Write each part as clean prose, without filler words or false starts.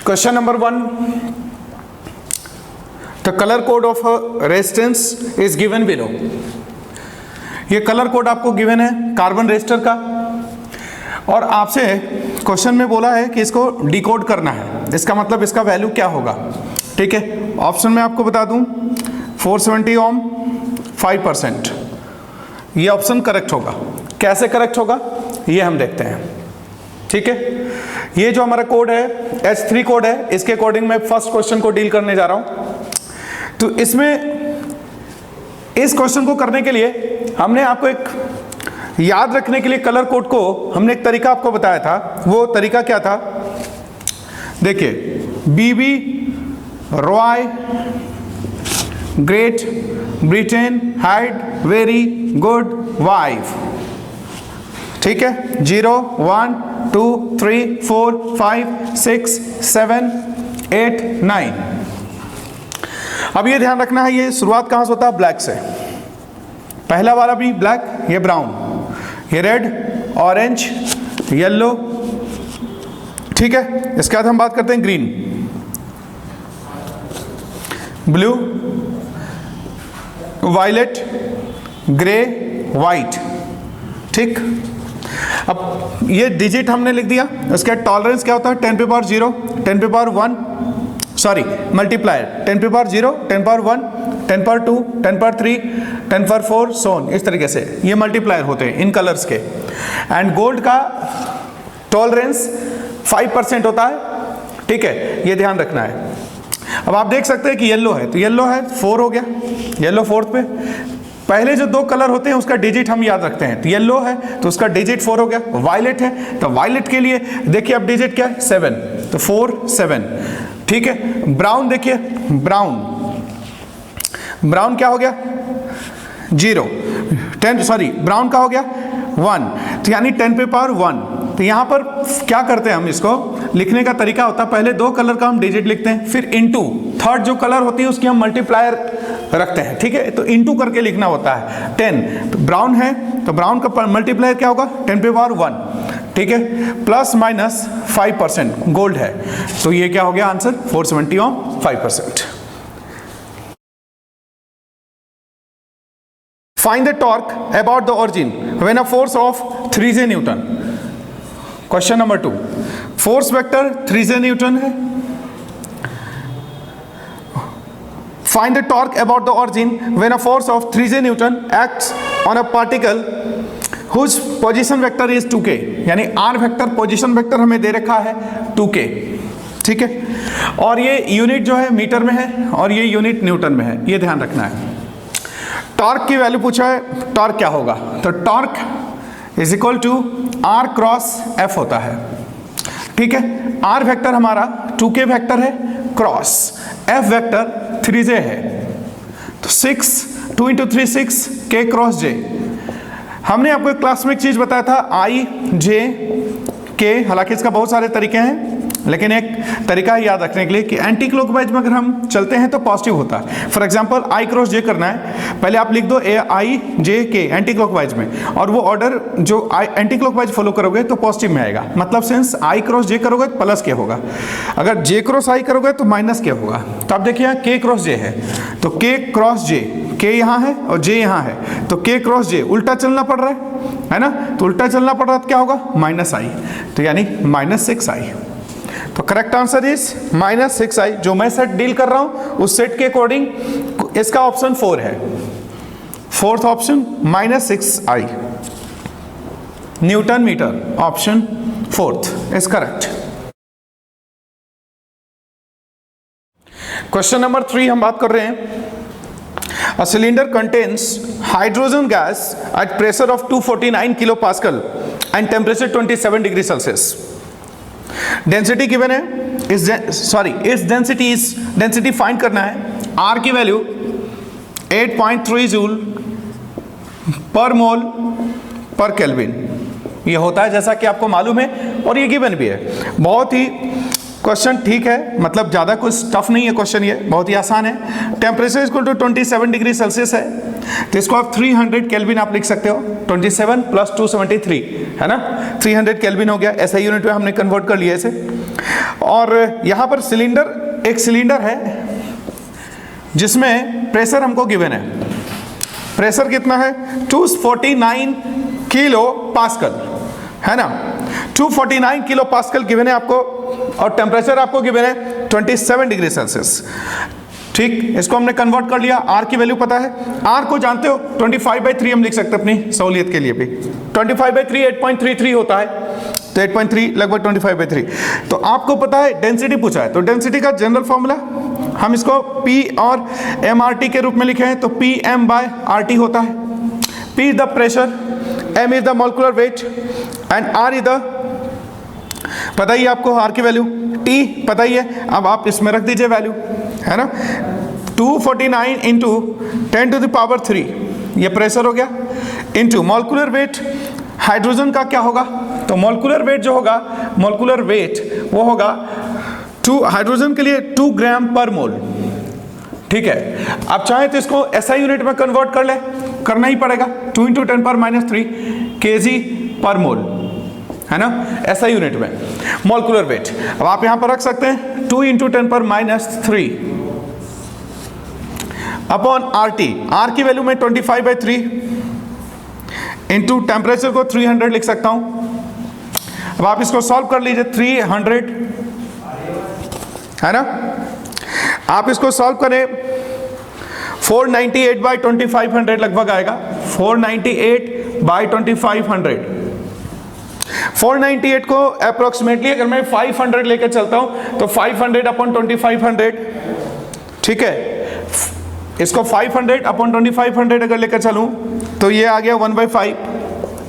Question number 1, the colour code of resistance is given below. ये colour code आपको given है carbon resistor का, और आपसे क्वेश्चन में बोला है कि इसको डिकोड करना है, इसका मतलब इसका वैल्यू क्या होगा। ठीक है, ऑप्शन में आपको बता दूं 470 ओम 5%, ये ऑप्शन करेक्ट होगा। कैसे करेक्ट होगा ये हम देखते हैं। ठीक है, ये जो हमारा कोड है H3 कोड है, इसके अकॉर्डिंग मैं फर्स्ट क्वेश्चन को डील करने जा रहा हूं। तो इसमें इस क्वेश्चन को करने के लिए हमने आपको एक याद रखने के लिए कलर कोड को हमने एक तरीका आपको बताया था। वो तरीका क्या था, देखिए BB Roy great Britain had very good wife. ठीक है, 0 1 2 3 4 5 6 7 8 9। अब ये ध्यान रखना है, ये शुरुआत कहां से होता है, ब्लैक से। पहला वाला भी ब्लैक, ये ब्राउन, ये रेड, ऑरेंज, येलो। ठीक है, इसके बाद हम बात करते हैं green, blue, violet, grey, white. ठीक, अब ये डिजिट हमने लिख दिया। इसका टॉलरेंस क्या होता है, 10 पे पावर 0, 10 पे पावर 1, सॉरी मल्टीप्लायर 10 पे power 0, 10 power 1, 10 power 2, 10 power 3, 10 power 4, सोन। इस तरीके से ये मल्टीप्लायर होते हैं इन कलर्स के। एंड गोल्ड का टॉलरेंस 5% होता है। ठीक है, ये ध्यान रखना है। अब आप देख सकते हैं कि येलो है, तो येलो है 4 हो गया, येलो 4th पे। पहले जो दो कलर होते हैं उसका डिजिट हम याद रखते हैं, तो येलो है तो उसका डिजिट 4 हो गया। वायलेट है तो वायलेट के लिए देखिए अब डिजिट क्या है, 7, तो 4 7। ठीक है, ब्राउन देखिए, ब्राउन क्या हो गया, 0 10, सॉरी ब्राउन का हो गया 1, तो यानी 10 पे पावर 1। तो यहाँ पर क्या करते हैं हम, इसको लिखने का तरीका होता है, पहले दो कलर का हम डिजिट लिखते हैं, फिर इनटू थर्ड जो कलर होती है उसकी हम मल्टीप्लायर रखते हैं। ठीक है, तो इनटू करके लिखना होता है। 10 तो ब्राउन है तो ब्राउन का मल्टीप्लायर क्या होगा, 10 पे पावर 1। ठीक है, प्लस माइनस 5% गोल्ड है, तो ये क्या हो गया answer, 470 Om 5%। Find the torque about the origin when a force of 3J Newton। Question number 2, force vector 3J Newton है। Find the torque about the origin when a force of 3J Newton acts on a particle whose position vector is 2k। यानी r vector position vector हमें दे रखा है 2k। ठीक है, और ये unit जो है मीटर में है और ये यूनिट न्यूटन में है, ये ध्यान रखना है। टॉर्क की वैल्यू पूछा है, टॉर्क क्या होगा, तो torque is equal to r cross f होता है। ठीक है, r वेक्टर हमारा 2k वेक्टर है, क्रॉस f वेक्टर 3j है, तो 6 2 × 3 6 k क्रॉस j। हमने आपको एक क्लास में एक चीज बताया था i j k, हालांकि इसका बहुत सारे तरीके हैं, लेकिन एक तरीका है याद रखने के लिए कि एंटी क्लॉकवाइज में अगर हम चलते हैं तो पॉजिटिव होता है। फॉर एग्जांपल आई क्रॉस जे करना है, पहले आप लिख दो आई जे के एंटी क्लॉकवाइज में, और वो ऑर्डर जो एंटी क्लॉकवाइज फॉलो करोगे तो पॉजिटिव में आएगा। मतलब सेंस आई क्रॉस जे करोगे तो प्लस के होगा, अगर जे क्रॉस आई करोगे तो माइनस के होगा। तो आप देखिए यहाँ के क्रॉस जे है, तो के क्रॉस जे, के यहाँ है और जे यहाँ है, तो के क्रॉस जे उल्टा चलना पड़ रहा है ना, तो उल्टा चलना पड़ रहा है तो क्या होगा, माइनस आई, तो यानी -6i। तो करेक्ट आंसर इज -6i। जो मैं सेट डील कर रहा हूं उस सेट के अकॉर्डिंग इसका ऑप्शन 4 है, fourth option -6i, newton metre, option 4th is correct. Question number 3 हम बात कर रहे हैं, a cylinder contains hydrogen gas at pressure of 249 kilopascal and temperature 27 degree Celsius। Density given है, इस डेंसिटी फाइंड करना है। R की वैल्यू 8.3 जूल पर मोल पर केल्विन ये होता है, जैसा कि आपको मालूम है, और ये गिवन भी है। बहुत ही क्वेश्चन ठीक है, मतलब ज़्यादा कुछ टफ नहीं है क्वेश्चन, ये बहुत ही आसान है। Temperature equal to 27 degree Celsius है, तो इसको आप 300 केल्विन आप लिख सकते हो। 27 + 273 है ना, 300 केल्विन हो गया। ऐसा यूनिट में हमने कन्वर्ट कर लिया इसे। और यहाँ पर सिलेंडर, एक सिलेंडर है जिसमें प्रेशर हमको गिवन है। प्रेशर कितना है? 249 किलो पास्कल, है ना। 249 किलो पास्कल गिवन है आपको, और टेम्परेचर आपको गिवन है 27 डिग्री सेल्सियस। ठीक, इसको हमने कन्वर्ट कर लिया, आर की वैल्यू पता है, आर को जानते हो 25/3 हम लिख सकते हैं अपनी सहूलियत के लिए भी। 25/3 8.33 होता है, तो 8.3 लगभग 25/3। तो आपको पता है डेंसिटी पूछा है, तो डेंसिटी का जनरल फॉर्मूला हम इसको P और mRT के रूप में लिखे हैं, तो Pm/RT होता है। P is the pressure, M is the molecular weight and R is the, पता ही आपको R की वैल्यू, T पता ही है, अब आप इसमें रख दीजिए वैल्यू, है ना। 249 इंटू 10⁻³ ये प्रेशर हो गया, इंटू मॉलिक्यूलर वेट, हाइड्रोजन का क्या होगा, तो मॉलिक्यूलर वेट जो होगा, मॉलिक्यूलर वेट वो होगा हाइड्रोजन के लिए 2 ग्राम पर मोल। ठीक है, आप चाहे तो इसको SI यूनिट में कन्वर्ट कर ले, करना ही पड़ेगा, 2 × 10⁻³ kg पर मोल, है ना, SI यूनिट में मॉलिक्यूलर वेट। अब आप यहां पर रख सकते हैं 2 × 10⁻³ अपॉन RT, R की वैल्यू में 25/3 इंटू टेम्परेचर को 300 लिख सकता हूं। अब आप इसको सॉल्व कर लीजिए, 300, है ना। आप इसको सॉल्व करें, 498/2500 लगभग आएगा, 498/2500। 498 को अप्रोक्सीमेटली अगर मैं 500 लेकर चलता हूं तो 500/2500, ठीक है। इसको 500/2500 अगर लेकर चलूं तो ये आ गया 1/5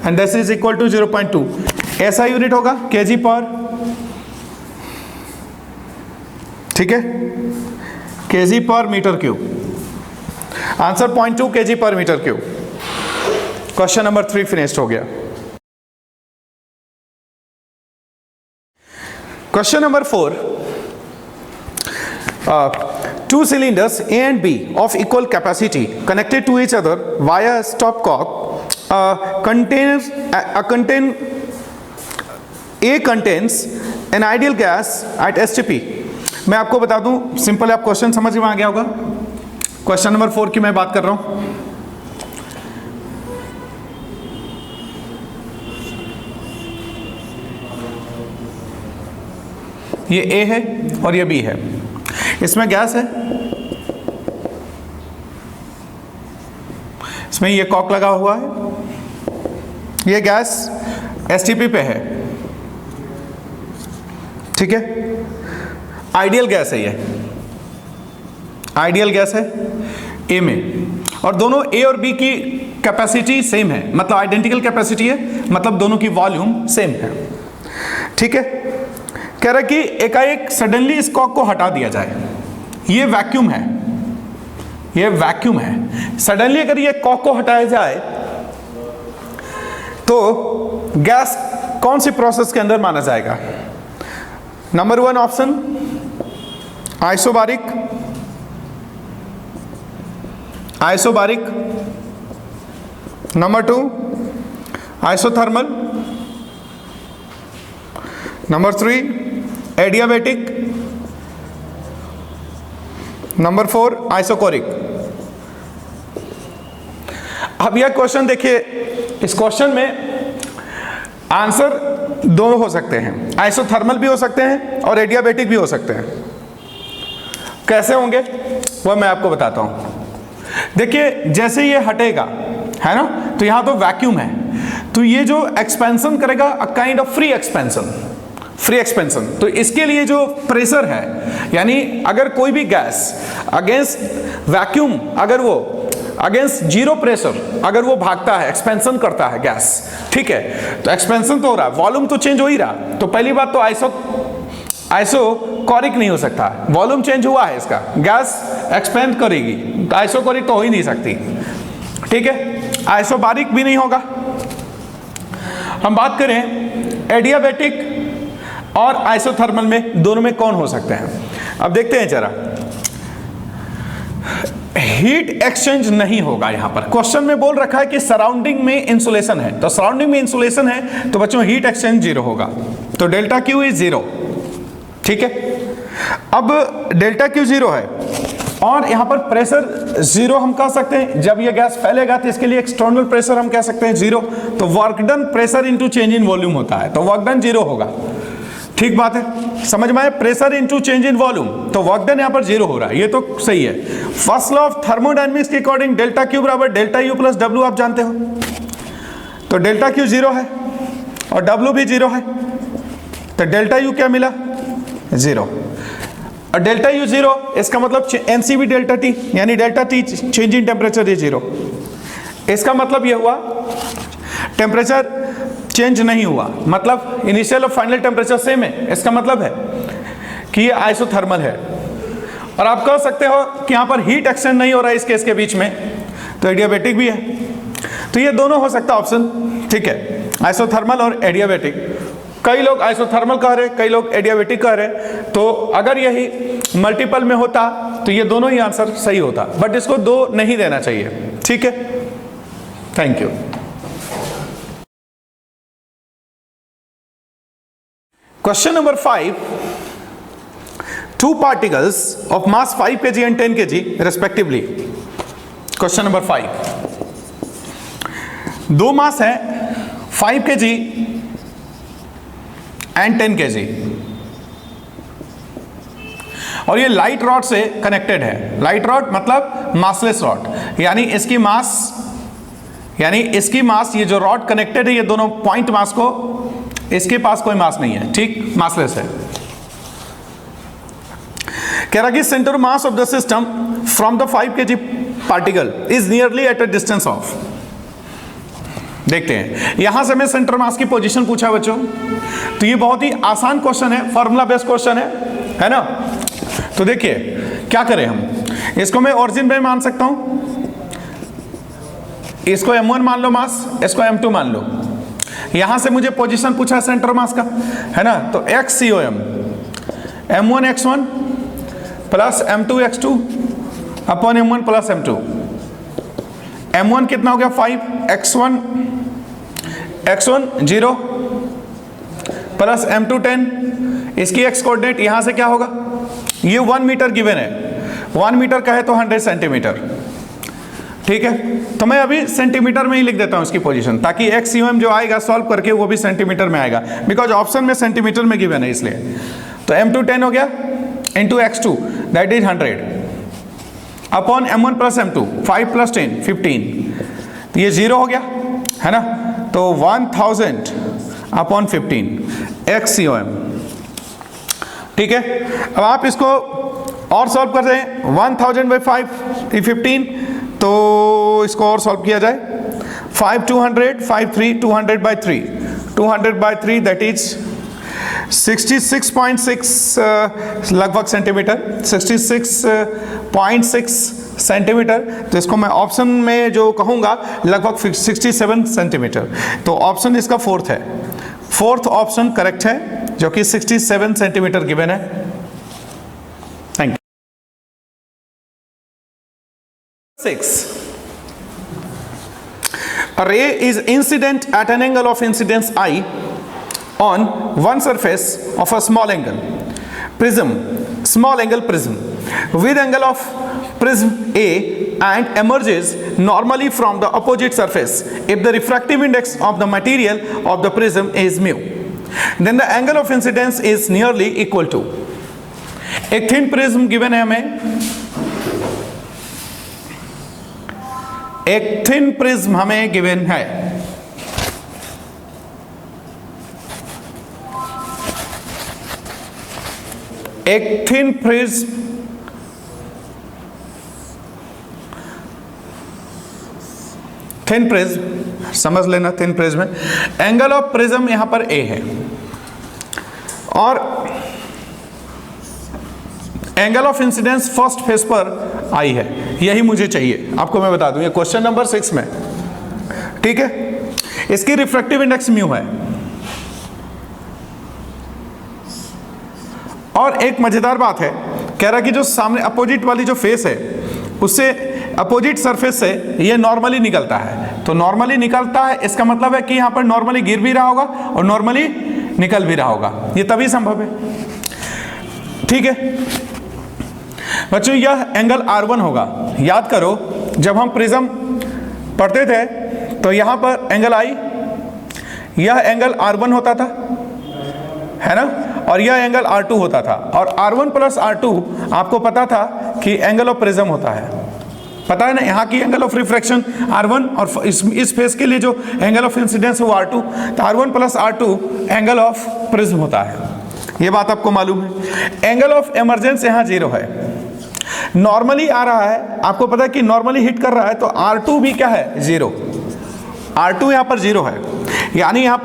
and this is equal to 0.2। ऐसा यूनिट होगा kg पर, ठीक है, kg per metre cube. Answer 0.2 kg per metre cube. Question number 3 finished हो गया। Question number 4, two cylinders A and B of equal capacity connected to each other via a stopcock contains an ideal gas at STP। मैं आपको बता दूं, simple, आप question समझ में आ गया होगा। क्वेश्चन नंबर 4 की मैं बात कर रहा हूं। ये A है और ये B है, इसमें गैस है, इसमें ये कॉक लगा हुआ है, ये गैस STP पे है, ठीक है। आइडियल गैस है, ये आइडियल गैस है A में, और दोनों A और B की कैपेसिटी सेम है, मतलब आइडेंटिकल कैपेसिटी है, मतलब दोनों की वॉल्यूम सेम है, ठीक है। कह रहा कि एकाएक सडनली इस कॉक को हटा दिया जाए, ये वैक्यूम है, ये वैक्यूम है। सडनली अगर ये कॉक को हटाया जाए तो गैस कौन सी प्रोसेस के अंदर माना जाएगा? Number 1 option isobaric, isobaric. Number 2 isothermal. Number 3 adiabatic. Number 4 isochoric. अब यह क्वेश्चन देखिए, इस क्वेश्चन में आंसर दोनों हो सकते हैं, आइसोथर्मल भी हो सकते हैं और एडियाबैटिक भी हो सकते हैं। कैसे होंगे वह मैं आपको बताता हूं। देखिए, जैसे ये हटेगा, है ना, तो यहां तो वैक्यूम है, तो ये जो एक्सपेंशन करेगा a kind of free expansion, free expansion. तो इसके लिए जो प्रेशर है, यानी अगर कोई भी गैस अगेंस्ट वैक्यूम, अगर वो अगेंस्ट जीरो प्रेशर अगर वो भागता है, एक्सपेंशन करता है गैस, ठीक है, तो एक्सपेंशन तो हो रहा है, वॉल्यूम तो चेंज हो ही रहा। तो पहली बात तो आइसोकोरिक नहीं हो सकता, वॉल्यूम चेंज हुआ है इसका, गैस एक्सपेंड करेगी, तो आइसोकोरिक तो हो ही नहीं सकती, ठीक है। आइसोबारिक भी नहीं होगा। हम बात करें एडियाबैटिक और आइसोथर्मल में, दोनों में कौन हो सकते हैं? अब देखते हैं जरा। हीट एक्सचेंज नहीं होगा। यहां पर क्वेश्चन में बोल रखा है कि सराउंडिंग में इंसुलेशन है, तो सराउंडिंग में इंसुलेशन है तो बच्चों हीट एक्सचेंज 0 होगा, तो डेल्टा क्यू इज 0, ठीक है। अब डेल्टा क्यू जीरो है और यहां पर प्रेशर जीरो हम कह सकते हैं। जब ये गैस फैलेगा तो इसके लिए एक्सटर्नल प्रेशर हम कह सकते हैं जीरो। तो work done pressure into change in volume होता है, तो वर्क डन जीरो होगा। ठीक बात है, समझ में आए? Pressure into change in volume, तो वर्क डन यहां पर जीरो हो रहा है, ये तो सही है। फर्स्ट लॉ ऑफ थर्मोडायनेमिक्स के अकॉर्डिंग डेल्टा क्यू बराबर डेल्टा यू प्लस डब्ल्यू आप जानते हो। तो डेल्टा क्यू जीरो है और डब्ल्यू भी जीरो है, तो डेल्टा यू क्या मिला? जीरो। और डेल्टा यू जीरो, इसका मतलब एनसीवी डेल्टा टी, यानी delta T change in temperature ये जीरो। इसका मतलब ये हुआ टेम्परेचर चेंज नहीं हुआ, मतलब इनिशियल और फाइनल टेम्परेचर सेम है। इसका मतलब है कि ये आइसोथर्मल है। और आप कह सकते हो कि यहाँ पर हीट एक्सचेंज नहीं हो रहा है इस केस के बीच में, तो एडियाबैटिक भी है। तो ये दोनों हो सकता है ऑप्शन, ठीक है, आइसोथर्मल और एडियाबैटिक। कई लोग आइसोथर्मल कह रहे हैं, कई लोग एडियाबैटिक कह रहे हैं। तो अगर यही मल्टीपल में होता तो ये दोनों ही आंसर सही होता, बट इसको दो नहीं देना चाहिए, ठीक है। Thank you. Question number 5. Two particles of mass 5 kg and 10 kg respectively. Question number 5. दो मास है 5 kg and 10 kg और ये लाइट रॉड से कनेक्टेड है। लाइट रॉड मतलब मासलेस रॉड, यानी इसकी मास ये जो रॉड कनेक्टेड है, ये दोनों पॉइंट मास को, इसके पास कोई मास नहीं है, ठीक, मासलेस है। कह रहा कि centre mass of the system from the 5 kg particle is nearly at a distance of. देखते हैं, यहां से मैं सेंटर मास की पोजीशन पूछा बच्चों, तो ये बहुत ही आसान क्वेश्चन है, फॉर्मूला बेस्ड क्वेश्चन है ना। तो देखिए क्या करें हम, इसको मैं ओरिजिन में मान सकता हूं, इसको m1 मान लो मास, इसको m2 मान लो। यहां से मुझे पोजीशन पूछा है सेंटर मास का, है ना। तो XCOM m1 x1 plus m2 x2 upon m1 plus m2। m1 कितना हो गया 5, x1 0 प्लस m2 10। इसकी x कोऑर्डिनेट यहां से क्या होगा, ये 1 मीटर गिवन है, 1 मीटर का है तो 100 सेंटीमीटर, ठीक है। तो मैं अभी सेंटीमीटर में ही लिख देता हूं इसकी पोजीशन, ताकि XCOM जो आएगा सॉल्व करके वो भी सेंटीमीटर में आएगा, बिकॉज ऑप्शन में सेंटीमीटर में गिवन है इसलिए। तो m2 10 हो गया into x2 that is 100 upon m1 plus m2 5 plus 10 15। तो ये 0 हो गया, है ना। तो 1000 अपॉन 15 XCOM, ठीक है। अब आप इसको और सॉल्व कर रहे हैं, 1000 बाई 5 15, तो इसको और सॉल्व किया जाए, 5 200 5 3 200 बाई 3 200 बाई 3 दैट इज 66.6 लगभग सेंटीमीटर, 66.6 सेंटीमीटर। तो इसको मैं ऑप्शन में जो कहूँगा लगभग 67 सेंटीमीटर। तो ऑप्शन इसका फोर्थ है, फोर्थ ऑप्शन करेक्ट है, जो कि 67 सेंटीमीटर गिवन है। Thank you. 6. A ray is incident at an angle of incidence I on one surface of a small angle prism, small angle prism with angle of prism A and emerges normally from the opposite surface if the refractive index of the material of the prism is mu, then the angle of incidence is nearly equal to। एक thin prism given है हमें, एक thin prism हमें given है, एक thin prism समझ लेना, thin prism में एंगल ऑफ प्रिज्म यहां पर A है और angle of incidence first face पर I है, यही मुझे चाहिए। आपको मैं बता दूं, ये क्वेश्चन नंबर 6 में, ठीक है। इसकी रिफ्रैक्टिव इंडेक्स म्यू है। और एक मजेदार बात है, कह रहा कि जो सामने अपोजिट वाली जो फेस है उससे अपोजिट सरफेस से ये नॉर्मली निकलता है। तो नॉर्मली निकलता है, इसका मतलब है कि यहाँ पर नॉर्मली गिर भी रहा होगा और नॉर्मली निकल भी रहा होगा। ये तभी संभव है। ठीक है बच्चों, यह एंगल R1 होगा। याद करो जब हम प्रिज्म पढ़ते थे तो यहाँ पर एंगल आई, यह एंगल R1 होता था, है ना, और यह एंगल R2 होता था। और R1 प्लस R2 आपको पता था कि एंगल ऑफ प्रिज्म होता है, पता है ना। यहाँ की एंगल ऑफ रिफ्रैक्शन R1 और इस फेस के लिए जो एंगल ऑफ इंसिडेंस है वो R2, तो R1 plus R2 angle of prism होता है, ये बात आपको मालूम है। एंगल ऑफ इमरजेंस यहाँ 0 है, नॉर्मली आ रहा है, आपको पता है कि नॉर्मली हिट कर रहा है, तो R2 भी क्या है 0, R2 यहाँ पर 0 है, यानी यहाँ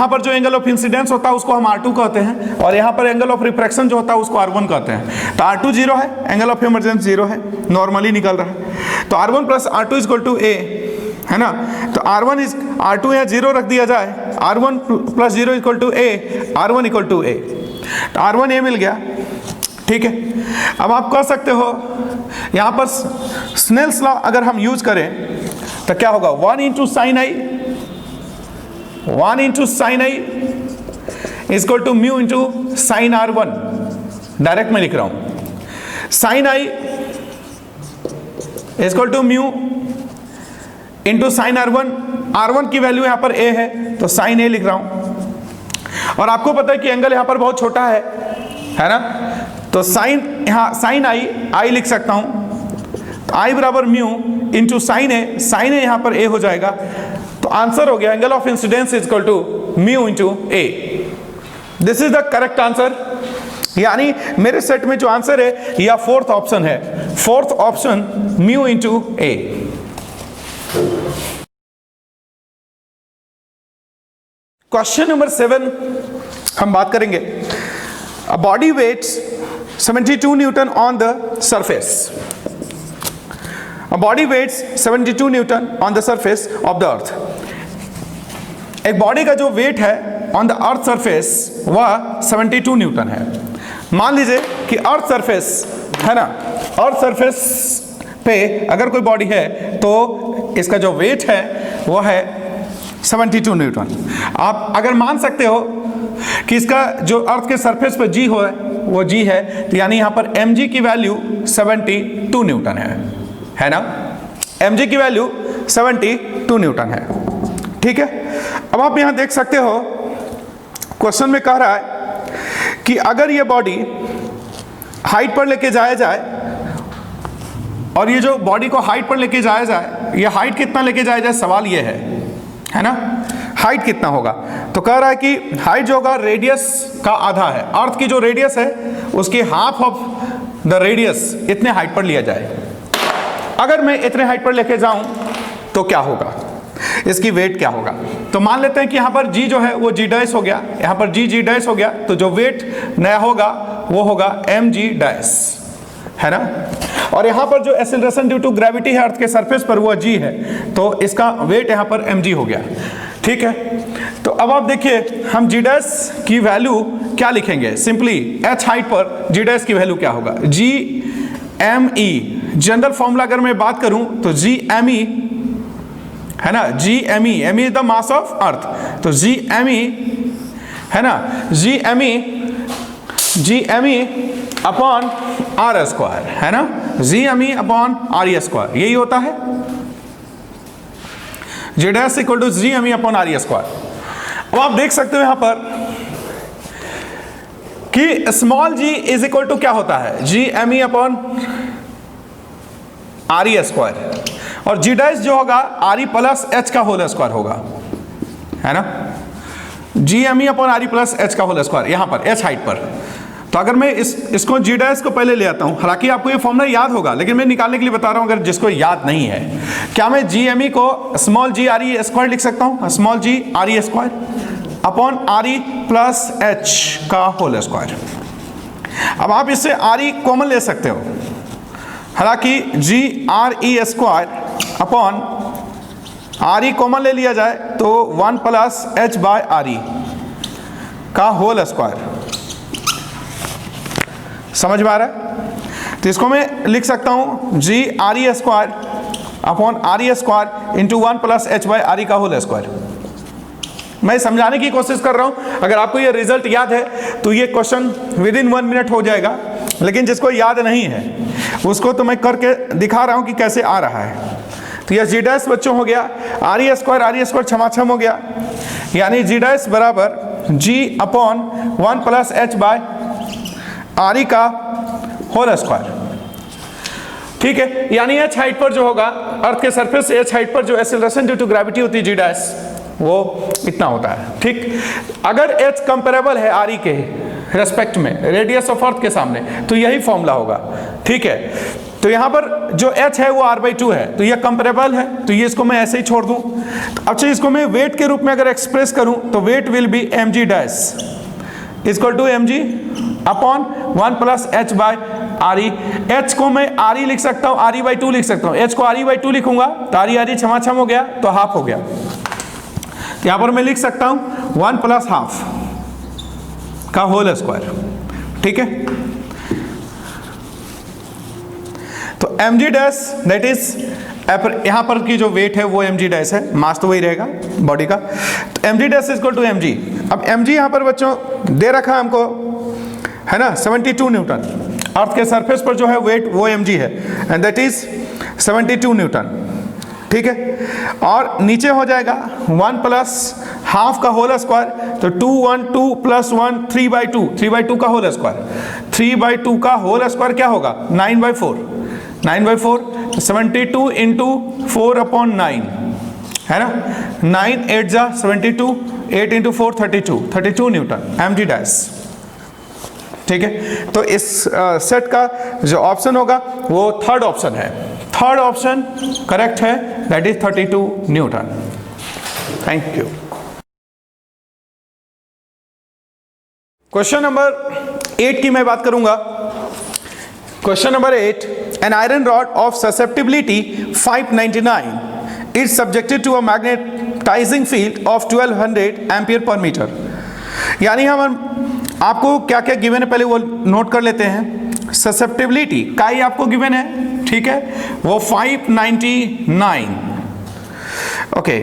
पर जो एंगल ऑफ इंसिडेंस होता है उसको हम R2 कहते हैं, और यहाँ पर एंगल ऑफ रिफ्रैक्शन जो होता है उसको R1 कहते हैं। तो R2 0 है, एंगल ऑफ इमरजेंस 0 है, नॉर्मली निकल रहा है। तो R1 plus R2 is equal to A, है ना। तो R2 यहाँ 0 रख दिया जाए, R1 plus 0 equal to A, R1 equal to A, तो R1 A मिल गया, ठीक है। अब आप कह सकते हो यहाँ पर स्नेल्स लॉ अगर हम यूज करें तो क्या होगा, 1 into sine I is equal to mu into sine R1। Direct मैं लिख रहा हूं, sine I is equal to mu into sine R1। R1 की वैल्यू यहां पर A है तो साइन A लिख रहा हूं, और आपको पता है कि एंगल यहां पर बहुत छोटा है ना, तो साइन यहाँ साइन आई लिख सकता हूं, तो आई बराबर म्यू इंटू साइन ए यहाँ पर A हो जाएगा। तो आंसर हो गया angle of incidence is equal to mu into A। This is the correct answer, यानी मेरे सेट में जो आंसर है यह फोर्थ ऑप्शन है, fourth option mu into A। Question number 7 हम बात करेंगे, a body weighs 72 newton on the surface. A body weighs 72 newton on the surface of the earth. एक बॉडी का जो वेट है ऑन द अर्थ सरफेस वह 72 न्यूटन है। मान लीजिए कि अर्थ सरफेस है ना, अर्थ सरफेस पे अगर कोई बॉडी है तो इसका जो वेट है वह है 72 न्यूटन। आप अगर मान सकते हो कि इसका जो अर्थ के सरफेस पर जी हो वो जी है, तो यानी यहाँ पर mg की वैल्यू 72 न्यूटन है ना, mg की वैल्यू 72 न्यूटन है, ठीक है। अब आप यहाँ देख सकते हो क्वेश्चन में कह रहा है कि अगर ये बॉडी हाइट पर लेके जाया जाए, और ये जो बॉडी को हाइट पर लेके जाया जाए, ये हाइट कितना लेके जाया जाए, सवाल ये है ना, हाइट कितना होगा। तो कह रहा है कि हाइट जो होगा रेडियस का आधा है, अर्थ की जो रेडियस है उसकी हाफ ऑफ द रेडियस इतने हाइट पर लिया जाए। अगर मैं इतने हाइट पर लेके जाऊं तो क्या होगा, इसकी वेट क्या होगा। तो मान लेते हैं कि यहाँ पर g जो है वो g डैश हो गया, यहाँ पर g डैश हो गया, तो जो वेट नया होगा वो होगा mg डैश, है ना। और यहाँ पर जो एक्सेलरेशन ड्यू टू ग्रेविटी है अर्थ के सरफेस पर वो g है, तो इसका वेट यहाँ पर mg हो गया, ठीक है। तो अब आप देखिए हम g डैश की वैल्यू क्या लिखेंगे, सिंपली h हाइट पर g डैश की वैल्यू क्या होगा, GME। जनरल फॉर्मूला अगर मैं बात करूं तो GME है ना, GME, ME is the mass of earth, तो GME है ना, GME अपॉन R स्क्वायर, है ना, GME अपॉन RE स्क्वायर, यही होता है, G dash equal to GME upon RE square. अब आप देख सकते हो यहां पर कि small g is equal to क्या होता है, GME अपॉन RE स्क्वायर, और g डैश जो होगा RE प्लस h का होल स्क्वायर होगा, है ना, GME upon RE plus h का होल स्क्वायर यहाँ पर h हाइट पर। तो अगर मैं इसको g डैश को पहले ले आता हूँ, हालांकि आपको ये फॉर्मूला याद होगा लेकिन मैं निकालने के लिए बता रहा हूँ, अगर जिसको याद नहीं है, क्या मैं GME को स्मॉल g RE स्क्वायर लिख सकता हूँ, small g RE square upon RE plus h का होल स्क्वायर। अब आप इससे RE कॉमन ले सकते हो, हालांकि g RE square upon RE common ले लिया जाए तो 1 प्लस h बाय RE का होल स्क्वायर, समझ में आ रहा है। तो इसको मैं लिख सकता हूं g RE square upon RE square into 1 plus h by RE का होल स्क्वायर, मैं समझाने की कोशिश कर रहा हूं। अगर आपको ये रिजल्ट याद है तो ये क्वेश्चन विद इन 1 मिनट हो जाएगा, लेकिन जिसको याद नहीं है उसको तो मैं करके दिखा रहा हूं कि कैसे आ रहा है। तो यह जी डैश बच्चों हो गया, आर ई स्क्वायर छमाछम हो गया, यानी जी डैश बराबर G upon 1 plus H by R E का होल स्क्वायर। ठीक है, यानी एच हाइट पर जो होगा, अर्थ के सरफेस से एच हाइट पर जो एक्सेलरेशन ड्यू टू ग्रेविटी होती है जी डैश, वो इतना होता है। ठीक, अगर एच कंपेरेबल है आर ई के रेस्पेक्ट में रेडियस ऑफ अर्थ के सामने, तो यही फॉर्मूला होगा। ठीक है, तो यहां पर जो एच है वो r/2 है, तो यह कंपेरेबल है, तो ये इसको मैं ऐसे ही छोड़ दूं। अच्छा, इसको मैं वेट के रूप में अगर एक्सप्रेस करूं तो weight will be mg dash equal to mg upon 1 plus H by R E. H को मैं आर ई लिख सकता हूं, re/2 लिख सकता हूं। एच को re/2 लिखूंगा तो re छमाछम हो गया, तो हाफ हो गया। यहां पर मैं लिख सकता हूं 1 प्लस हाफ का होल स्क्वायर। ठीक है, तो mg डैश दैट इज यहां पर की जो वेट है वो mg डैश है, मास तो वही रहेगा बॉडी का। तो mg dash equal to mg। अब mg यहां पर बच्चों दे रखा है हमको, है ना, 72 न्यूटन। अर्थ के सरफेस पर जो है वेट वो mg है, एंड दैट इज 72 न्यूटन। ठीक है, और नीचे हो जाएगा 1 प्लस हाफ का होल स्क्वायर, तो 2 1 2 प्लस 1 3/2, 3/2 का होल स्क्वायर। 3/2 का होल स्क्वायर क्या होगा, 9/4, 9/4, 72 इंटू 4/9 है ना, 9 8 जा 72, 8 इंटू 4 32 न्यूटन mg डैश। ठीक है, तो इस सेट का जो ऑप्शन होगा वो थर्ड ऑप्शन है। थर्ड ऑप्शन करेक्ट है, that is 32 Newton. Thank you. Question number 8 की मैं बात करूंगा। Question number 8, an iron rod of susceptibility 599 is subjected to a magnetizing field of 1200 ampere per meter। यानी हम आपको क्या क्या गिवन है पहले वो नोट कर लेते हैं। ससेप्टिबिलिटी का ही आपको गिवन है, ठीक है, वो 599, okay,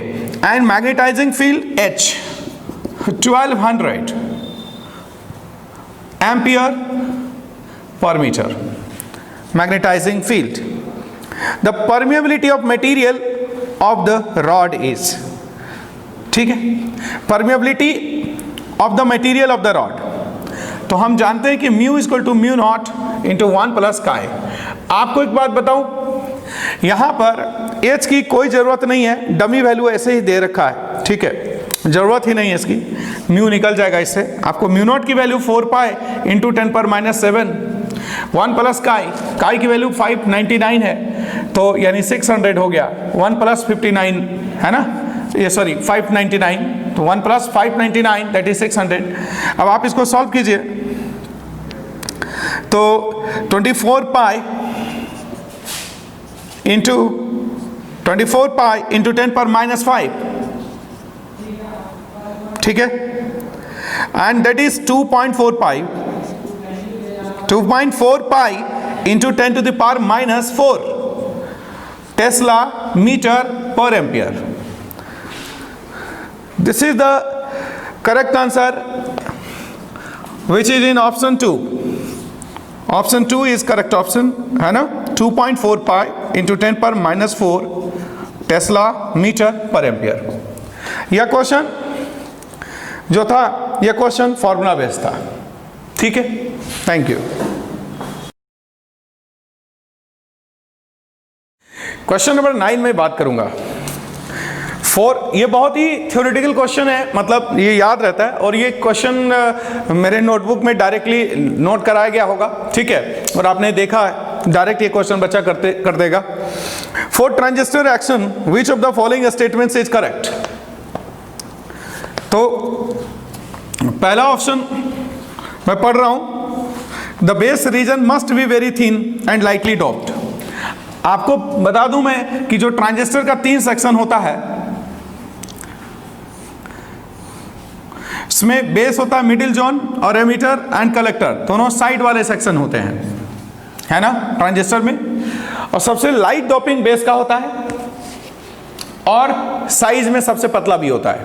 and magnetizing field H 1200 ampere per metre magnetizing field. The permeability of material of the rod is, ठीक है, permeability of the material of the rod, तो हम जानते हैं कि mu equal to mu naught into 1 plus chi. आपको एक बात बताऊं, यहां पर एच की कोई जरूरत नहीं है, डमी वैल्यू ऐसे ही दे रखा है, ठीक है, जरूरत ही नहीं है इसकी, म्यू निकल जाएगा इससे। आपको म्यू नॉट की वैल्यू 4 पाई इंटू 10⁻⁷, 1 प्लस काई की वैल्यू 599 है, तो यानी 600 हो गया, 1 प्लस 59 है ना, ये सॉरी 599, तो 1 प्लस 599 दैट इज 600। अब आप इसको सॉल्व कीजिए, तो 24 पाई इंटू 10⁻⁵, ठीक है, and that is 2.4 pi, 2.4 pi into 10⁻⁻⁴ tesla metre per ampere. This is the correct answer, which is in option 2. Option 2 is correct option, है ना, 2.4 pi into 10⁻⁴ Tesla metre per ampere. यह question जो था, यह question formula based था, ठीक है। Thank you. Question number 9 में बात करूंगा। ये बहुत ही थ्योरेटिकल क्वेश्चन है, मतलब ये याद रहता है, और ये क्वेश्चन मेरे नोटबुक में डायरेक्टली नोट कराया गया होगा, ठीक है, और आपने देखा है डायरेक्ट ये क्वेश्चन बच्चा कर देगा। For transistor action which of the following statements is correct. तो पहला ऑप्शन मैं पढ़ रहा हूं, the base region must be very thin and lightly doped. आपको बता दूं मैं कि जो ट्रांजिस्टर का 3 सेक्शन होता है, इसमें बेस होता है, मिडिल जोन और एमीटर एंड कलेक्टर, दोनों साइड वाले सेक्शन होते हैं, है ना, ट्रांजिस्टर में। और सबसे लाइट डोपिंग बेस का होता है, और साइज में सबसे पतला भी होता है,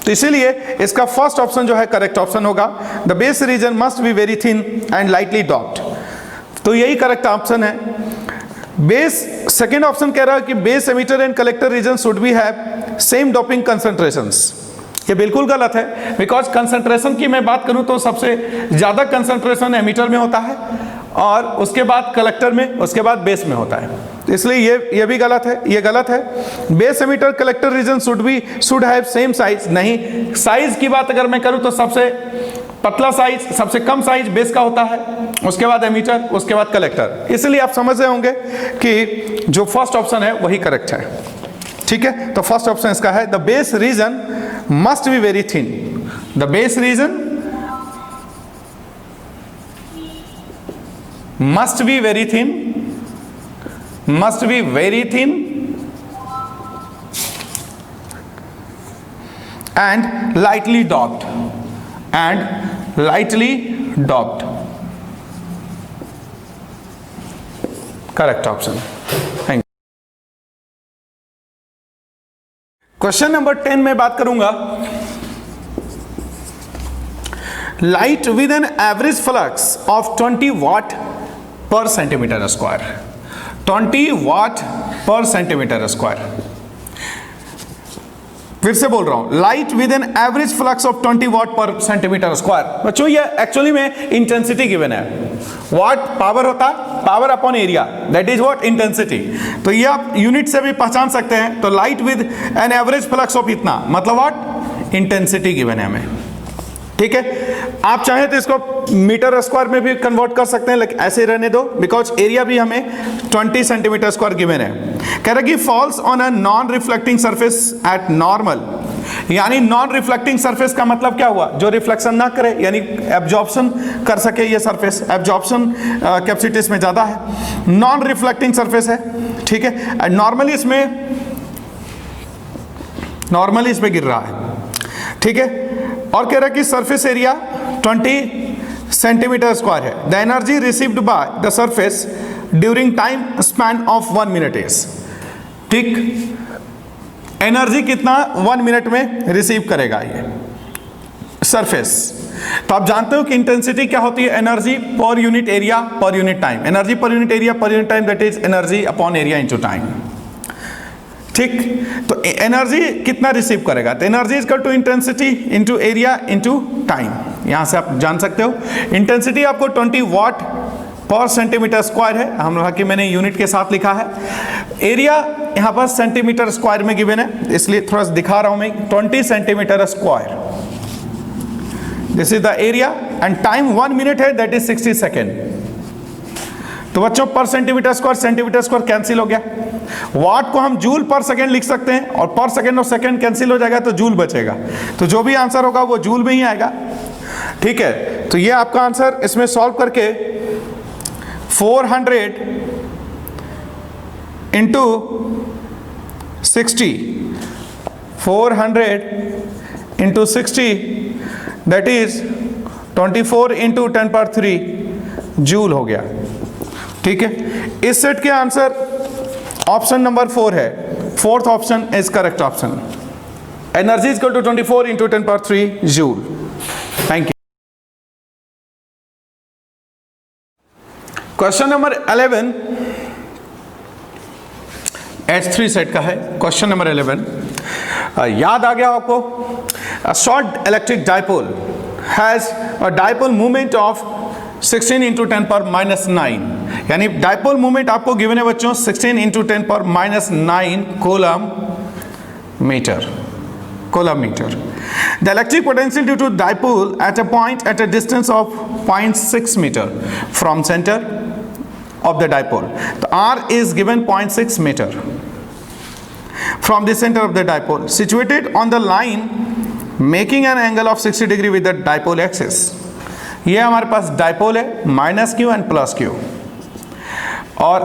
तो इसीलिए इसका फर्स्ट ऑप्शन जो है करेक्ट ऑप्शन होगा, the base region must be very thin and lightly doped. तो यही करेक्ट ऑप्शन है। बेस, सेकेंड ऑप्शन कह रहा है कि base emitter and collector region should be have same doping concentrations. ये बिल्कुल गलत है, बिकॉज कंसंट्रेशन की मैं बात करूं तो सबसे ज़्यादा कंसंट्रेशन एमिटर में होता है और उसके बाद कलेक्टर में, उसके बाद बेस में होता है, इसलिए ये भी गलत है, ये गलत है। Base emitter collector region should have same size, नहीं, साइज की बात अगर मैं करूं तो सबसे पतला साइज, सबसे कम साइज बेस का होता है, उसके बाद एमिटर, उसके बाद कलेक्टर। इसलिए आप समझ रहे होंगे कि जो फर्स्ट ऑप्शन है वही करेक्ट है। ठीक है, तो फर्स्ट ऑप्शन इसका है, the base region must be very thin, the base reason must be very thin, must be very thin and lightly doped, and lightly doped. Correct option. Thank you. Question number 10 में बात करूंगा, light with an average flux of 20 वाट पर centimetre square, 20 वाट पर centimetre square. फिर से बोल रहा हूं, light with an average flux of 20 वाट पर सेंटीमीटर स्क्वायर। बच्चों ये एक्चुअली में इंटेंसिटी गिवन है, वाट पावर होता है, power upon area, that is what intensity. तो ये आप यूनिट से भी पहचान सकते हैं। तो light with an average flux of इतना, मतलब व्हाट, इंटेंसिटी गिवन है हमें। ठीक है, आप चाहें तो इसको मीटर स्क्वायर में भी कन्वर्ट कर सकते हैं, लेकिन ऐसे रहने दो, बिकॉज एरिया भी हमें 20 सेंटीमीटर स्क्वायर गिवन है। कह रहा कि falls on a non reflecting surface at normal, यानी नॉन रिफ्लेक्टिंग सरफेस का मतलब क्या हुआ, जो रिफ्लेक्शन ना करे, यानी एब्जॉर्प्शन कर सके ये सरफेस, एब्जॉर्प्शन कैपेसिटी इसमें ज़्यादा है, नॉन रिफ्लेक्टिंग सरफेस है। ठीक है, नॉर्मली इसमें गिर रहा है। ठीक है, और कह रहा है कि सरफेस एरिया 20 सेंटीमीटर स्क्वायर है। The energy received by the surface during time span of 1 minute is, ठीक, एनर्जी कितना 1 मिनट में रिसीव करेगा ये सरफेस। तो आप जानते हो कि इंटेंसिटी क्या होती है, energy per unit area per unit time, energy per unit area per unit time, that is energy upon area into time. ठीक, तो एनर्जी कितना रिसीव करेगा, तो energy is equal to intensity into area into time. यहां से आप जान सकते हो इंटेंसिटी आपको 20 वाट पर सेंटीमीटर स्क्वायर है, हम लोग कि मैंने यूनिट के साथ लिखा है। एरिया यहां पर सेंटीमीटर स्क्वायर में गिवन है, इसलिए थोड़ा सा दिखा रहा हूं मैं, 20 centimetre square, this is the area, and time 1 minute है, दैट इज 60 सेकेंड। तो बच्चों पर सेंटीमीटर स्क्वायर कैंसिल हो गया, वाट को हम जूल पर सेकेंड लिख सकते हैं, और पर सेकेंड और सेकेंड कैंसिल हो जाएगा तो जूल बचेगा, तो जो भी आंसर होगा वो जूल में ही आएगा। ठीक है, तो ये आपका आंसर, इसमें सॉल्व करके 400 into 60, 400 into 60, that is 24 into 10 power 3 joule हो गया। ठीक है, इस सेट के आंसर ऑप्शन नंबर 4 है, fourth option is correct option, energy is equal to 24 into 10 power 3 joule. Thank you. Question number 11 H3 set का है। क्वेश्चन नंबर 11 याद आ गया आपको, a short electric dipole has a dipole movement of 16 into 10 power -9, यानी dipole movement आपको given है बच्चों 16 into 10 power -9 coulomb metre. The electric potential due to dipole at a point at a distance of 0.6 meter from center of the dipole. The R is given 0.6 meter from the center of the dipole, situated on the line making an angle of 60 degree with the dipole axis. ये हमारे पास dipole है, -q and +q, और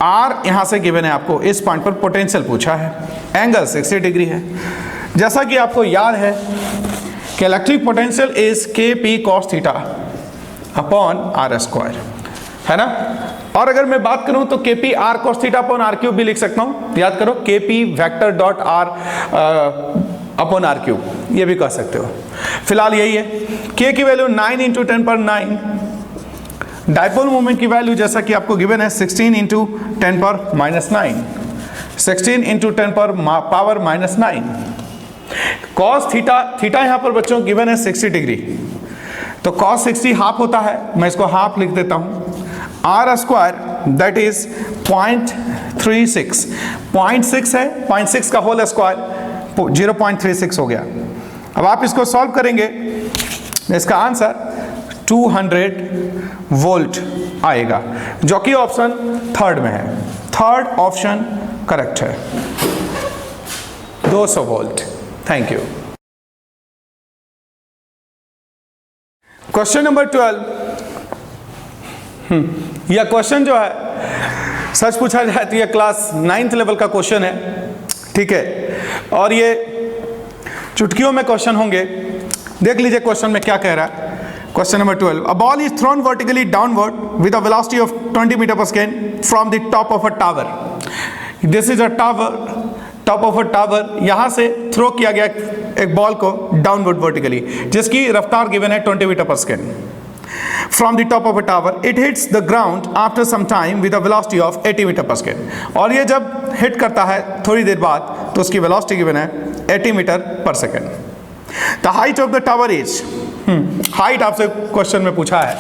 R यहाँ से given है आपको, इस point पर पोटेंशियल पूछा है, एंगल 60 डिग्री है। जैसा कि आपको याद है कि electric potential is Kp cos theta upon R square, है ना। और अगर मैं बात करूं तो Kp R cos theta upon R cube भी लिख सकता हूं, याद करो Kp vector dot R upon R cube. ये भी कह सकते हो। फिलहाल यही है, k की वैल्यू 9 इंटू 10 पर 9, डाइपोल मोमेंट की वैल्यू जैसा कि आपको गिवन है 16 इंटू 10 पर -9, 16 इंटू 10 पर पावर -9। कॉस थीटा, थीटा यहाँ पर बच्चों गिवन है 60 डिग्री, तो कॉस 60 हाफ होता है, मैं इसको हाफ लिख देता हूँ। आर स्क्वायर दैट इज 0.36, 0.6 है, 0.6 का होल स्क्वायर 0.36 हो गया। अब आप इसको सॉल्व करेंगे, इसका आंसर 200 वोल्ट आएगा, जो कि ऑप्शन थर्ड में है। थर्ड ऑप्शन करेक्ट है, 200 volt. Thank you. Question number 12, यह क्वेश्चन जो है सच पूछा जाए तो यह क्लास 9th लेवल का क्वेश्चन है, ठीक है, और ये चुटकियों में क्वेश्चन होंगे। देख लीजिए क्वेश्चन में क्या कह रहा है। Question number 12, a ball is thrown vertically downward with a velocity of 20 metre per second from the top of a tower. This is a tower, top of a tower, यहाँ से थ्रो किया गया एक बॉल को downward vertically, जिसकी रफ्तार given है 20 metre per second from the top of a tower. It hits the ground after some time with a velocity of 80 metre per second. और ये जब हिट करता है थोड़ी देर बाद तो उसकी वेलोसिटी गिवन है 80 metre per second. The height of the tower is, height आपसे क्वेश्चन में पूछा है,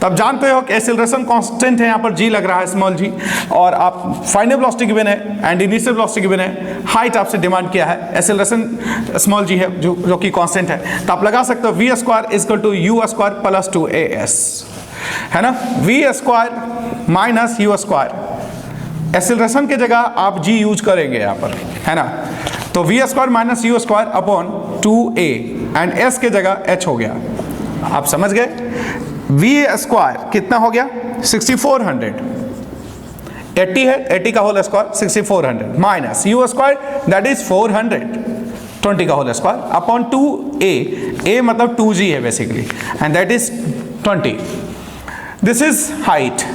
तब जानते हो कि एक्सेलरेशन कांस्टेंट है, यहाँ पर जी लग रहा है, स्मॉल जी, और आप फाइनल वेलोसिटी गिवन है एंड इनिशियल वेलोसिटी गिवन है। हाइट आपसे डिमांड किया है, एक्सेलरेशन स्मॉल जी है जो कि कांस्टेंट है, तो आप लगा सकते हो V square equal to U square plus 2as, है ना। V square minus U square, acceleration की जगह आप जी यूज करेंगे यहाँ पर, है ना, तो V square minus U square upon 2a and s के जगह h हो गया। आप समझ गए। वी स्क्वायर कितना हो गया 6400, 80 है, 80 का whole square 6400 minus U square that is 400, 20 का whole square upon 2a, a मतलब 2g है basically, and that is 20। This is height,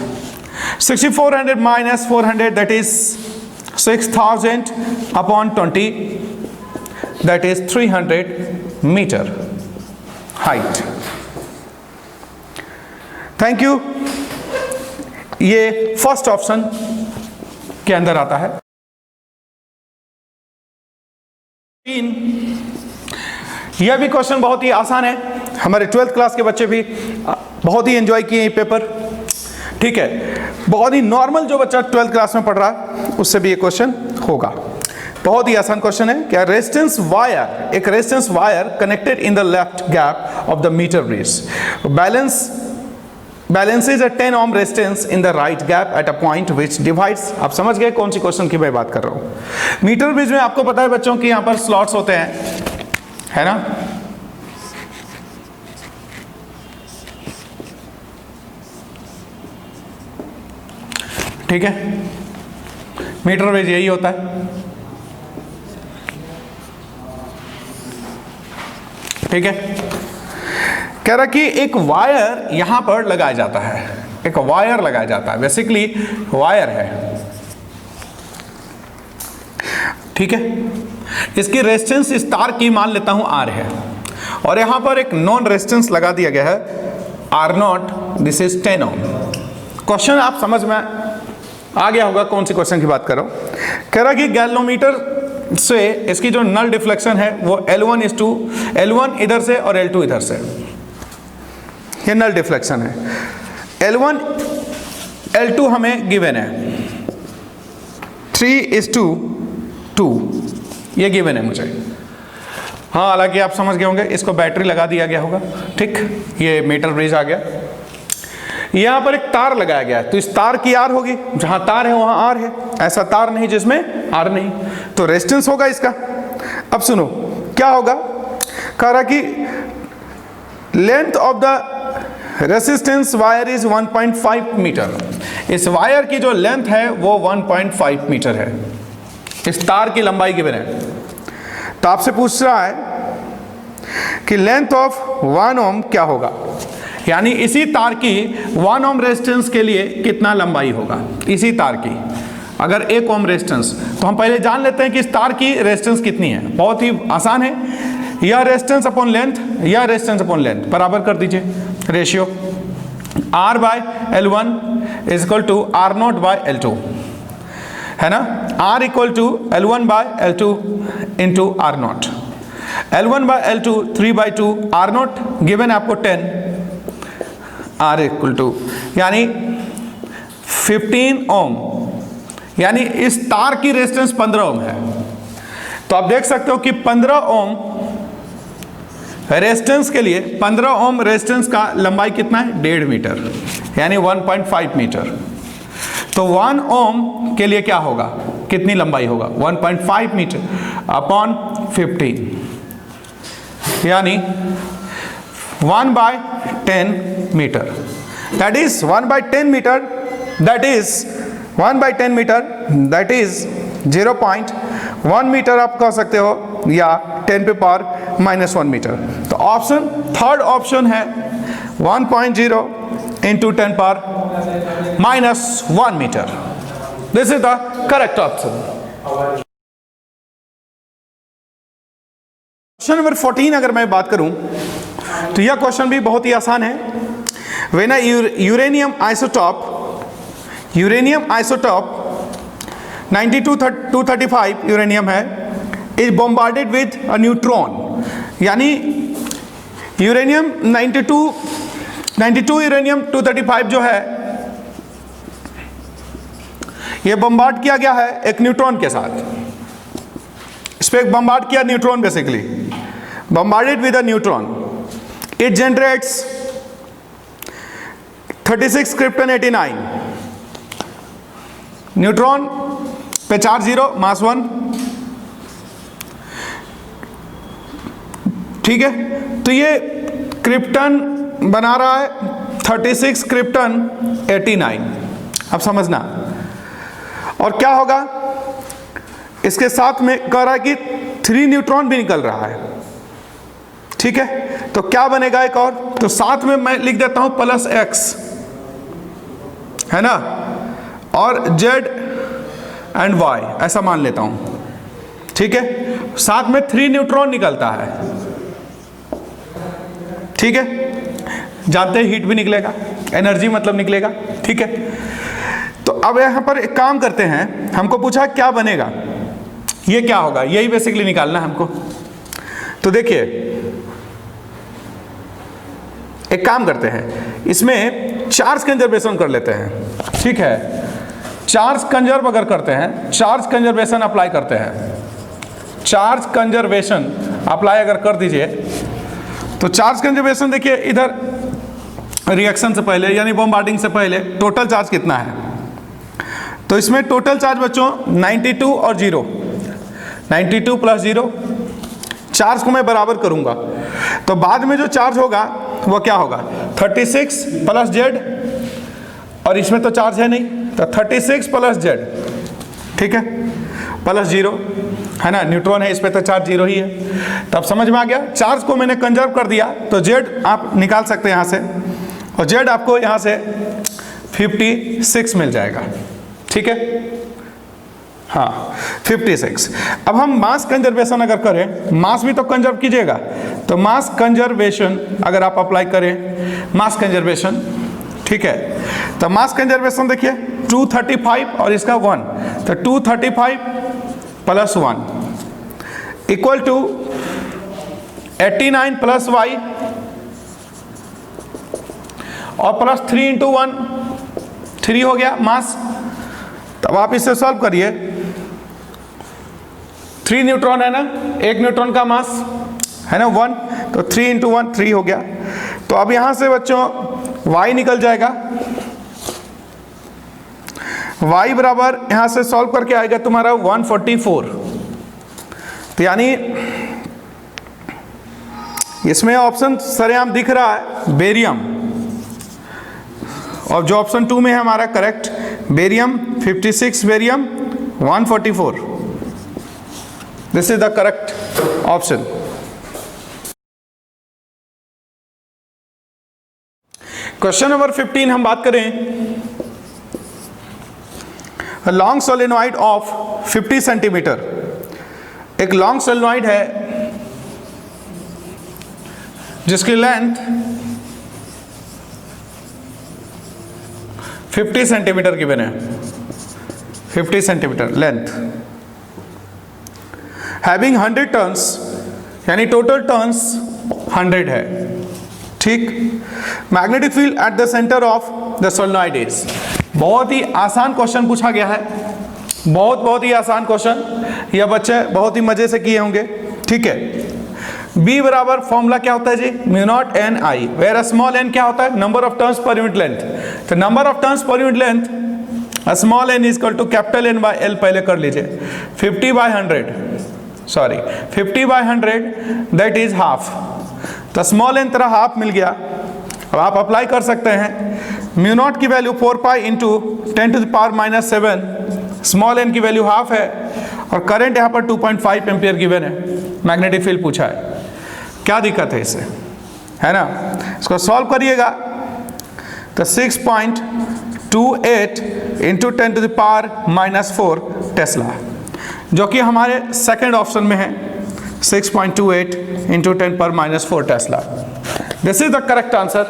6400 minus 400 that is 6000 upon 20 that is 300 metre height. Thank you. ये first option के अंदर आता है। यह भी क्वेश्चन बहुत ही आसान है, हमारे 12th क्लास के बच्चे भी बहुत ही एंजॉय किए ये पेपर, ठीक है। बहुत ही नॉर्मल जो बच्चा 12th क्लास में पढ़ रहा है उससे भी ये क्वेश्चन होगा। बहुत ही आसान क्वेश्चन है। क्या रेजिस्टेंस वायर, एक resistance wire connected in the left gap of the metre bridge balances a 10 ohm resistance in the right gap at a point which divides। आप समझ गए कौन सी क्वेश्चन की मैं बात कर रहा हूं। मीटर ब्रिज में आपको पता है बच्चों कि यहां पर स्लॉट्स होते हैं, है ना, ठीक है, मीटर ब्रिज यही होता है, ठीक है। कह रहा कि एक वायर यहां पर लगाया जाता है, एक वायर लगाया जाता है, बेसिकली वायर है, ठीक है। इसकी रेजिस्टेंस इस तार की मान लेता हूं R है, और यहां पर एक नॉन रेजिस्टेंस लगा दिया गया है R0, this is 10 Om. Question आप समझ में आ गया होगा कौन सी क्वेश्चन की बात कर रहा हूं। कह रहा कि गैल्वेनोमीटर से इसकी जो नल डिफ्लेक्शन है वो L1 is to L1 इधर से और L2 इधर से, ये नल डिफ्लेक्शन है। L1 L2 हमें गिवन है 3:2, ये गिवन है मुझे। हाँ, हालांकि आप समझ गए होंगे इसको बैटरी लगा दिया गया होगा, ठीक। ये मीटर ब्रिज आ गया, यहां पर एक तार लगाया गया है, तो इस तार की R होगी, जहां तार है वहां R है, ऐसा तार नहीं जिसमें R नहीं, तो रेजिस्टेंस होगा इसका। अब सुनो क्या होगा। कह रहा कि length of the resistance wire is 1.5 metre. इस वायर की जो लेंथ है वो 1.5 मीटर है, इस तार की लंबाई गिवन है। तो आपसे पूछ रहा है कि लेंथ ऑफ 1 ओम क्या होगा, यानी इसी तार की 1 ओम रेजिस्टेंस के लिए कितना लंबाई होगा। इसी तार की अगर 1 ओम रेजिस्टेंस, तो हम पहले जान लेते हैं कि इस तार की रेजिस्टेंस कितनी है। बहुत ही आसान है, या रेजिस्टेंस अपॉन लेंथ या रेजिस्टेंस अपॉन लेंथ, बराबर कर दीजिए ratio R by L1 is equal to R0 by L2, है ना। R equal to L1 by L2 into R0, L1 by L2 3/2 R0 given आपको 10, R इक्वल टू यानी 15 ओम, यानी इस तार की रेजिस्टेंस 15 ओम है। तो आप देख सकते हो कि 15 ओम रेजिस्टेंस के लिए 15 ओम रेजिस्टेंस का लंबाई कितना है 1.5 मीटर, यानी 1.5 मीटर। तो 1 ओम के लिए क्या होगा, कितनी लंबाई होगा 1.5 मीटर अपॉन 15, यानी 1/10 metre, that is 1/10 metre, that is 1/10 metre, that is 0.1 metre आप कह सकते हो, या 10 पे पावर -1 मीटर। तो ऑप्शन थर्ड ऑप्शन है 1.0 into 10 power -1 metre. This is the correct option. Question number 14 अगर मैं बात करूं तो यह क्वेश्चन भी बहुत ही आसान है। When a uranium isotope 92-235 uranium है, is bombarded with a neutron, यानी यूरेनियम 92 यूरेनियम 235 जो है ये बॉम्बार्ड किया गया है एक न्यूट्रॉन के साथ। इस पे बॉम्बार्ड किया neutron, basically bombarded with a neutron, it generates 36 krypton 89, neutron पे चार्ज 0 मास 1, ठीक है। तो ये क्रिप्टन बना रहा है 36 क्रिप्टन 89, अब समझना। और क्या होगा, इसके साथ में कह रहा है कि 3 न्यूट्रॉन भी निकल रहा है, ठीक है। तो क्या बनेगा एक और, तो साथ में मैं लिख देता हूं +x, है ना, और z एंड y ऐसा मान लेता हूं, ठीक है। साथ में 3 न्यूट्रॉन निकलता है, ठीक है। जानते हैं हीट भी निकलेगा, एनर्जी मतलब निकलेगा, ठीक है। तो अब यहां पर एक काम करते हैं, हमको पूछा क्या बनेगा, ये क्या होगा, यही बेसिकली निकालना है हमको। तो देखिए एक काम करते हैं, इसमें चार्ज कंजर्वेशन कर लेते हैं, ठीक है। चार्ज कंजर्व अगर करते हैं, चार्ज कंजर्वेशन अप्लाई करते हैं, चार्ज कंजर्वेशन अप्लाई अगर कर दीजिए तो चार्ज कंजर्वेशन देखिए, इधर रिएक्शन से पहले यानी बॉम्बार्डिंग से पहले टोटल चार्ज कितना है, तो इसमें टोटल चार्ज बच्चों 92 और 0, 92 + 0, चार्ज को मैं बराबर करूंगा, तो बाद में जो चार्ज होगा वो क्या होगा 36 + z, और इसमें तो चार्ज है नहीं, तो 36 + z, ठीक है, +0, है ना, न्यूट्रॉन है, इस पे तो चार्ज 0 ही है। तब समझ में आ गया, चार्ज को मैंने कंजर्व कर दिया, तो z आप निकाल सकते हैं यहाँ से, और z आपको यहाँ से 56 मिल जाएगा, ठीक है, हाँ 56। अब हम मास कंजर्वेशन अगर करें, मास भी तो कंजर्व कीजिएगा, तो मास कंजर्वेशन अगर आप अप्लाई करें, मास कंजर्वेशन, ठीक है। तो मास कंजर्वेशन देखिए 235 और इसका 1, तो 235 + 1 इक्वल टू 89 + y और +3 × 1, 3 हो गया मास। तब आप इसे सॉल्व करिए, 3 न्यूट्रॉन है ना, 1 न्यूट्रॉन का मास है ना 1, तो 3 × 1 3 हो गया। तो अब यहां से बच्चों y निकल जाएगा, y बराबर यहां से सॉल्व करके आएगा तुम्हारा 144। तो यानी इसमें ऑप्शन सरेआम दिख रहा है बेरियम, और जो ऑप्शन 2 में है हमारा correct barium 56, barium 144, this is the correct option. Question number 15 हम बात करें, लॉन्ग सोलेनॉइड ऑफ 50 सेंटीमीटर, एक लॉन्ग सोलेनॉइड है जिसकी लेंथ 50 सेंटीमीटर गिवन है, 50 सेंटीमीटर लेंथ, हैविंग 100 टर्न्स, यानी टोटल टर्न्स 100 है, ठीक। Magnetic field at the centre of the solenoid is, बहुत ही आसान क्वेश्चन पूछा गया है, बहुत ही आसान क्वेश्चन, यह बच्चे बहुत ही मजे से किए होंगे, ठीक है। B बराबर फॉर्मूला क्या होता है जी, mu naught N I, where small N क्या होता है, number of turns per unit length, तो number of turns per unit length small N is equal to capital N by L, पहले कर लीजिए, 50 बाय 100 दैट इज हाफ, तो small N तरह half मिल गया। अब आप अप्लाई कर सकते हैं, म्यू नॉट की value 4 pi into 10 to the power -7, small N की वैल्यू हाफ है, और करंट यहाँ पर 2.5 एम्पियर गिवन है, मैग्नेटिक फील्ड पूछा है, क्या दिक्कत है इससे, है ना। इसको सॉल्व करिएगा तो 6.28 into 10 to the power -4 tesla, जो कि हमारे सेकंड ऑप्शन में है, 6.28 into 10 power -4 tesla. This is the correct answer.